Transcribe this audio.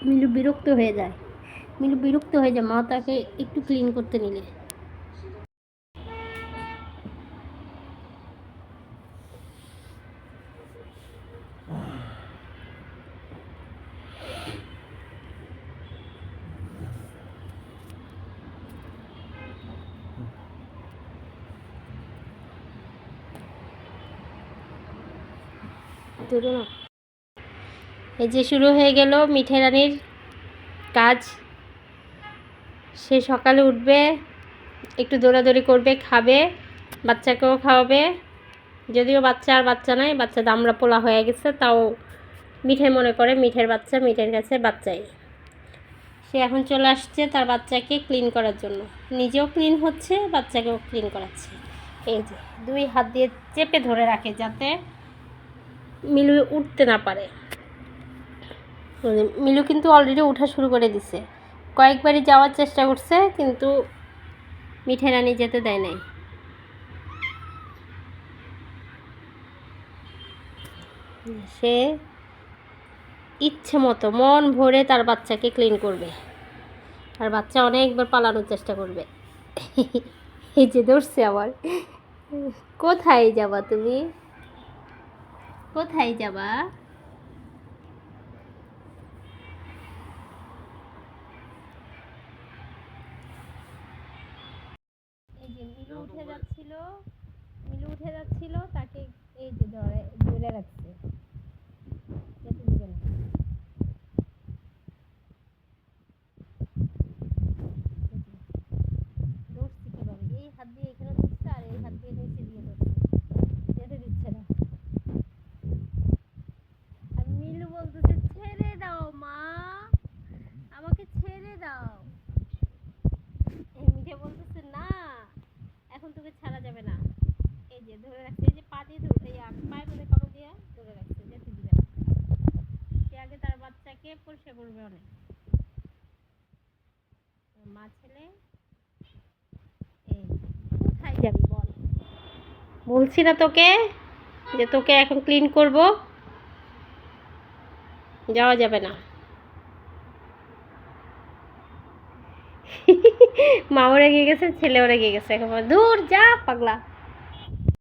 মিলু বিরক্ত হয়ে যায়। মা তাকে একটু ক্লিন করতে নিলে। এই যে শুরু হয়ে গেল মিঠে রানীর কাজ। সে সকালে উঠবে, একটু দৌড়াদৌড়ি করবে, খাবে, বাচ্চাকেও খাওয়াবে। যদিও বাচ্চা আর বাচ্চা নাই, বাচ্চা দামড়া পোলা হয়ে গেছে, তাও মিঠে মনে করে মিঠের বাচ্চা, মিঠের কাছে বাচ্চাই। সে এখন চলে আসছে তার বাচ্চাকে ক্লিন করার জন্য, নিজেও ক্লিন হচ্ছে, বাচ্চাকেও ক্লিন করাচ্ছে। এই যে 2 হাত দিয়ে চেপে ধরে রাখে যাতে মিলু উঠতে না পারে। মিলু কিন্তু অলরেডি ওঠা শুরু করে দিছে, কয়েকবারই যাওয়ার চেষ্টা করছে কিন্তু মিঠে রানী যেতে দেয় নাই। সে ইচ্ছে মতো মন ভরে তার বাচ্চাকে ক্লিন করবে, আর বাচ্চা অনেকবার পালানোর চেষ্টা করবে। এই যে ধরছে আবার। কোথায় যাবা তুমি, কোথায় যাবা? এই যে মিলু উঠে যাচ্ছিল, তাকে এই যে ধরে রাখছে, যেতে দিবে না। ধরছে কিভাবে, এই হাত দিয়ে এখানে ধরছে আর এই হাত দিয়ে নিচে দিয়ে ধরছে, যেতে দিচ্ছে না। আর মিলু বলতেছে ছেড়ে দাও মা, আমাকে ছেড়ে দাও। মিঠে বলতেছে না, এখন তোকে ছাড়া যাবে না। এই যে ধরে রাখছে, এই যে পা দিয়ে পায়ের মধ্যে কামড় দিয়ে ধরে রাখছে, যেতে দিবে না। সে আগে তার বাচ্চাকে পরিষ্কার করবে অনেক। মা ছেলে, এই কোথায় যাবি বল? বলছি না তোকে যে তোকে এখন ক্লিন করব, যাওয়া যাবে না। মাও রেগে গেছে, ছেলেও রেগে গেছে, এখন দূর যা পাগলা।